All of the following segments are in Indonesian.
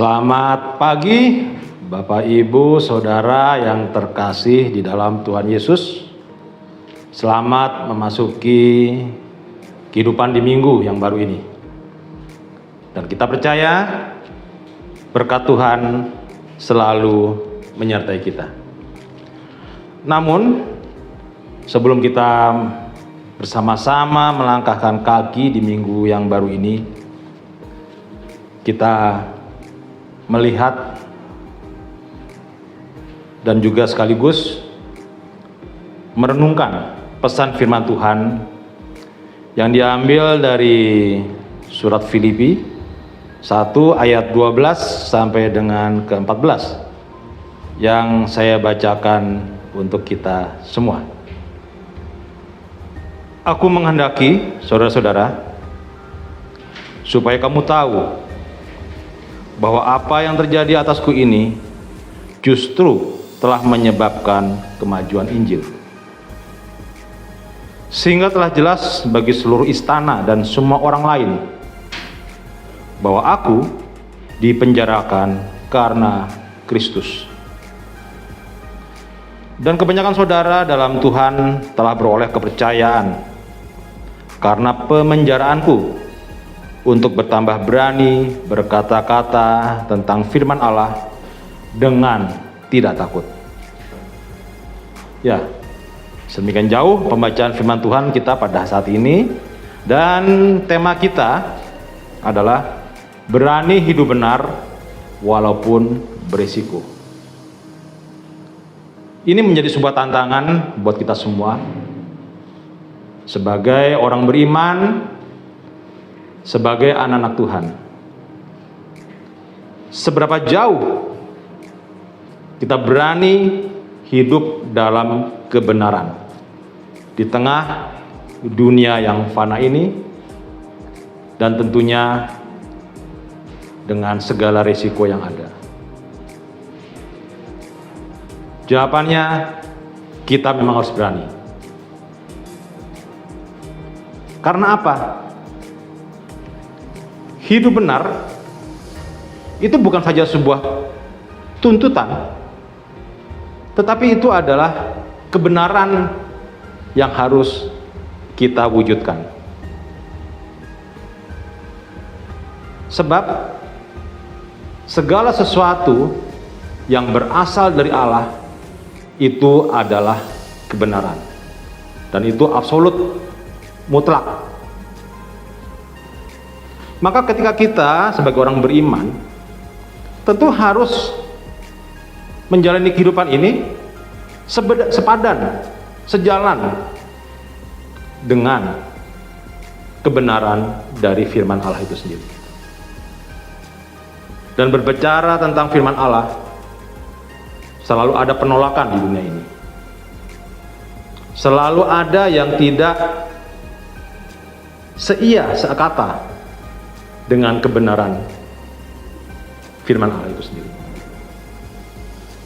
Selamat pagi, Bapak, Ibu, Saudara yang terkasih di dalam Tuhan Yesus. Selamat memasuki kehidupan di minggu yang baru ini. Dan kita percaya berkat Tuhan selalu menyertai kita. Namun, sebelum kita bersama-sama melangkahkan kaki di minggu yang baru ini, kita melihat dan juga sekaligus merenungkan pesan firman Tuhan yang diambil dari surat Filipi 1 ayat 12 sampai dengan ke-14 yang saya bacakan untuk kita semua. Aku menghendaki saudara-saudara supaya kamu tahu bahwa apa yang terjadi atasku ini justru telah menyebabkan kemajuan Injil. Sehingga telah jelas bagi seluruh istana dan semua orang lain bahwa aku dipenjarakan karena Kristus. Dan kebanyakan saudara dalam Tuhan telah beroleh kepercayaan karena pemenjaraanku untuk bertambah berani berkata-kata tentang firman Allah dengan tidak takut. Ya, sedemikian jauh pembacaan firman Tuhan kita pada saat ini, dan tema kita adalah berani hidup benar walaupun berisiko. Ini menjadi sebuah tantangan buat kita semua sebagai orang beriman, sebagai anak-anak Tuhan. Seberapa jauh kita berani hidup dalam kebenaran di tengah dunia yang fana ini, dan tentunya dengan segala risiko yang ada. Jawabannya, kita memang harus berani. Karena apa? Hidup benar itu bukan saja sebuah tuntutan, tetapi itu adalah kebenaran yang harus kita wujudkan. Sebab segala sesuatu yang berasal dari Allah itu adalah kebenaran, dan itu absolut, mutlak. Maka ketika kita sebagai orang beriman tentu harus menjalani kehidupan ini sepadan, sejalan dengan kebenaran dari firman Allah itu sendiri. Dan berbicara tentang firman Allah, selalu ada penolakan di dunia ini. Selalu ada yang tidak sekata dengan kebenaran firman Allah itu sendiri.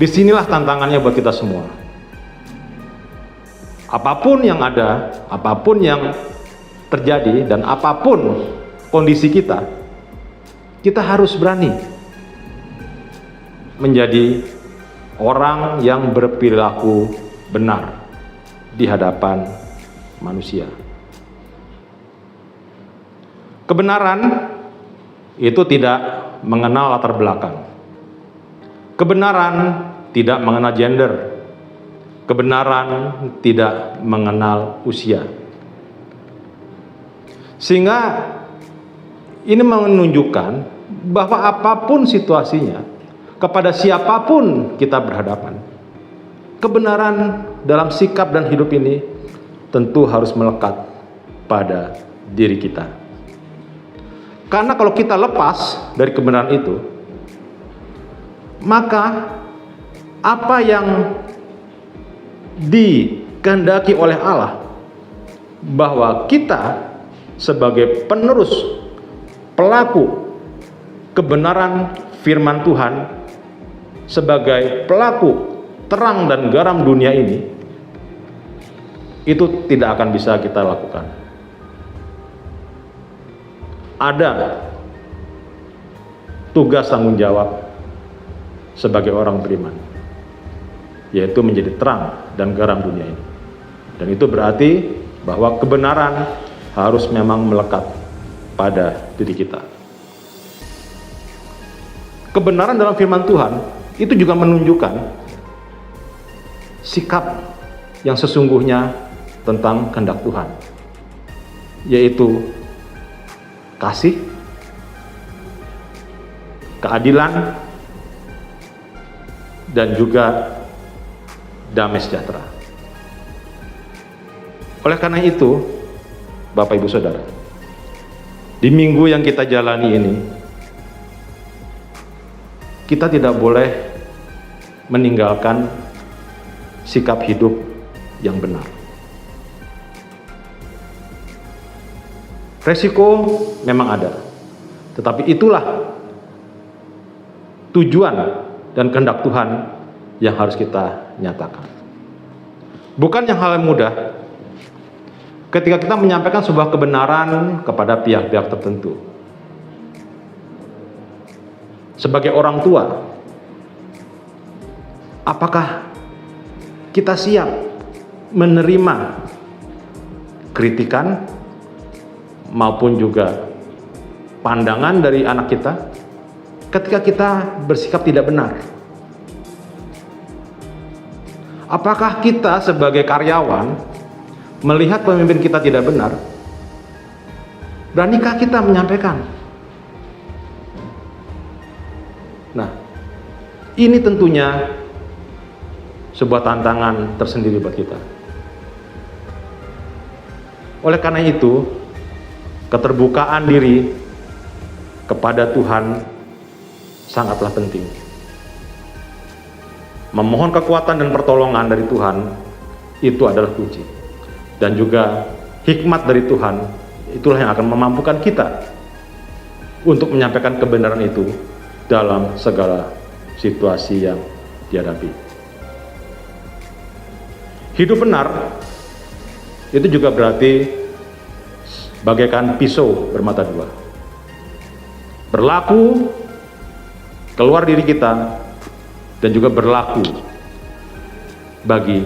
Disinilah tantangannya buat kita semua. Apapun yang ada, apapun yang terjadi, dan apapun kondisi kita harus berani menjadi orang yang berperilaku benar di hadapan manusia. Kebenaran itu tidak mengenal latar belakang. Kebenaran tidak mengenal gender. Kebenaran tidak mengenal usia. Sehingga ini menunjukkan bahwa apapun situasinya, kepada siapapun kita berhadapan, kebenaran dalam sikap dan hidup ini tentu harus melekat pada diri kita. Karena kalau kita lepas dari kebenaran itu, maka apa yang dikehendaki oleh Allah bahwa kita sebagai penerus, pelaku kebenaran firman Tuhan, sebagai pelaku terang dan garam dunia ini, itu tidak akan bisa kita lakukan. Ada tugas tanggung jawab sebagai orang beriman, yaitu menjadi terang dan garam dunia ini. Dan itu berarti bahwa kebenaran harus memang melekat pada diri kita. Kebenaran dalam firman Tuhan itu juga menunjukkan sikap yang sesungguhnya tentang kehendak Tuhan, yaitu kasih, keadilan, dan juga damai sejahtera. Oleh karena itu, Bapak Ibu Saudara, di minggu yang kita jalani ini, kita tidak boleh meninggalkan sikap hidup yang benar. Resiko memang ada, tetapi itulah tujuan dan kehendak Tuhan yang harus kita nyatakan. Bukan yang hal yang mudah ketika kita menyampaikan sebuah kebenaran kepada pihak-pihak tertentu. Sebagai orang tua, apakah kita siap menerima kritikan maupun juga pandangan dari anak kita ketika kita bersikap tidak benar? Apakah kita sebagai karyawan melihat pemimpin kita tidak benar, beranikah kita menyampaikan? Nah, ini tentunya sebuah tantangan tersendiri buat kita. Oleh karena itu, keterbukaan diri kepada Tuhan sangatlah penting. Memohon kekuatan dan pertolongan dari Tuhan itu adalah kunci. Dan juga hikmat dari Tuhan itulah yang akan memampukan kita untuk menyampaikan kebenaran itu dalam segala situasi yang dihadapi. Hidup benar itu juga berarti bagaikan pisau bermata dua. Berlaku keluar diri kita dan juga berlaku bagi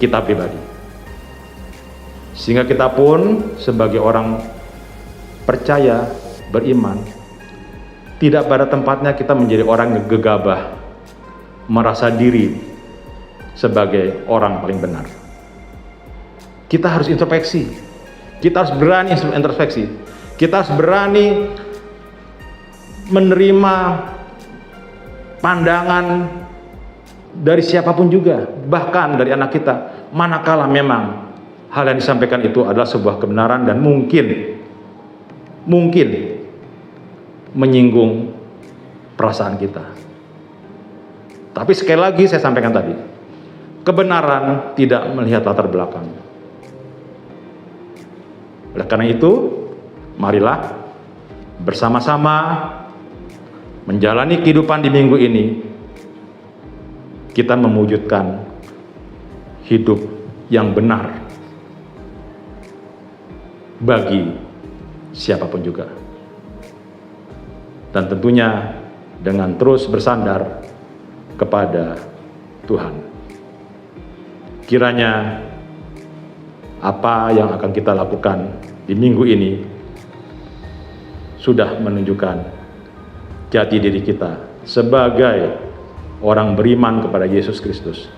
kita pribadi. Sehingga kita pun sebagai orang percaya, beriman, tidak pada tempatnya kita menjadi orang yang gegabah, merasa diri sebagai orang paling benar. Kita harus introspeksi, kita harus berani introspeksi, kita harus berani menerima pandangan dari siapapun juga, bahkan dari anak kita, manakala memang hal yang disampaikan itu adalah sebuah kebenaran dan mungkin menyinggung perasaan kita. Tapi sekali lagi saya sampaikan tadi, kebenaran tidak melihat latar belakang. Oleh karena itu, marilah bersama-sama menjalani kehidupan di minggu ini, kita mewujudkan hidup yang benar bagi siapapun juga. Dan tentunya dengan terus bersandar kepada Tuhan. Kiranya apa yang akan kita lakukan di minggu ini sudah menunjukkan jati diri kita sebagai orang beriman kepada Yesus Kristus,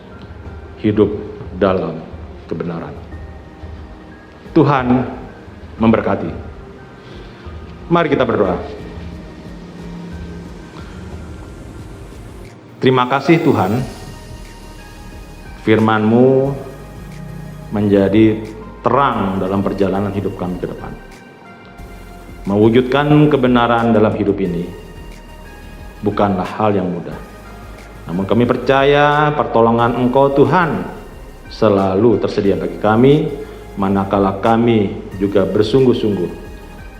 hidup dalam kebenaran. Tuhan memberkati. Mari kita berdoa. Terima kasih Tuhan, firman-Mu menjadi terang dalam perjalanan hidup kami ke depan. Mewujudkan kebenaran dalam hidup ini bukanlah hal yang mudah. Namun kami percaya pertolongan Engkau Tuhan selalu tersedia bagi kami, manakala kami juga bersungguh-sungguh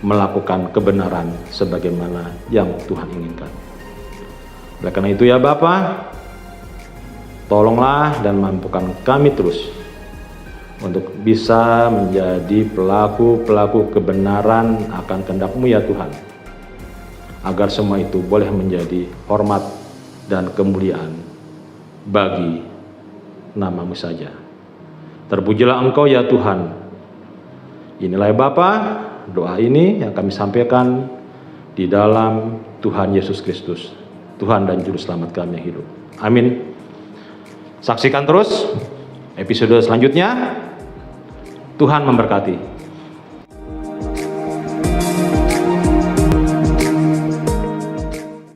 melakukan kebenaran sebagaimana yang Tuhan inginkan. Oleh karena itu ya Bapa, tolonglah dan mampukan kami terus untuk bisa menjadi pelaku-pelaku kebenaran akan kehendak-Mu ya Tuhan. agar semua itu boleh menjadi hormat dan kemuliaan bagi nama-Mu saja. Terpujilah Engkau ya Tuhan. Inilah ya Bapa, doa ini yang kami sampaikan di dalam Tuhan Yesus Kristus, Tuhan dan Juru Selamat kami yang hidup. Amin. Saksikan terus episode selanjutnya. Tuhan memberkati.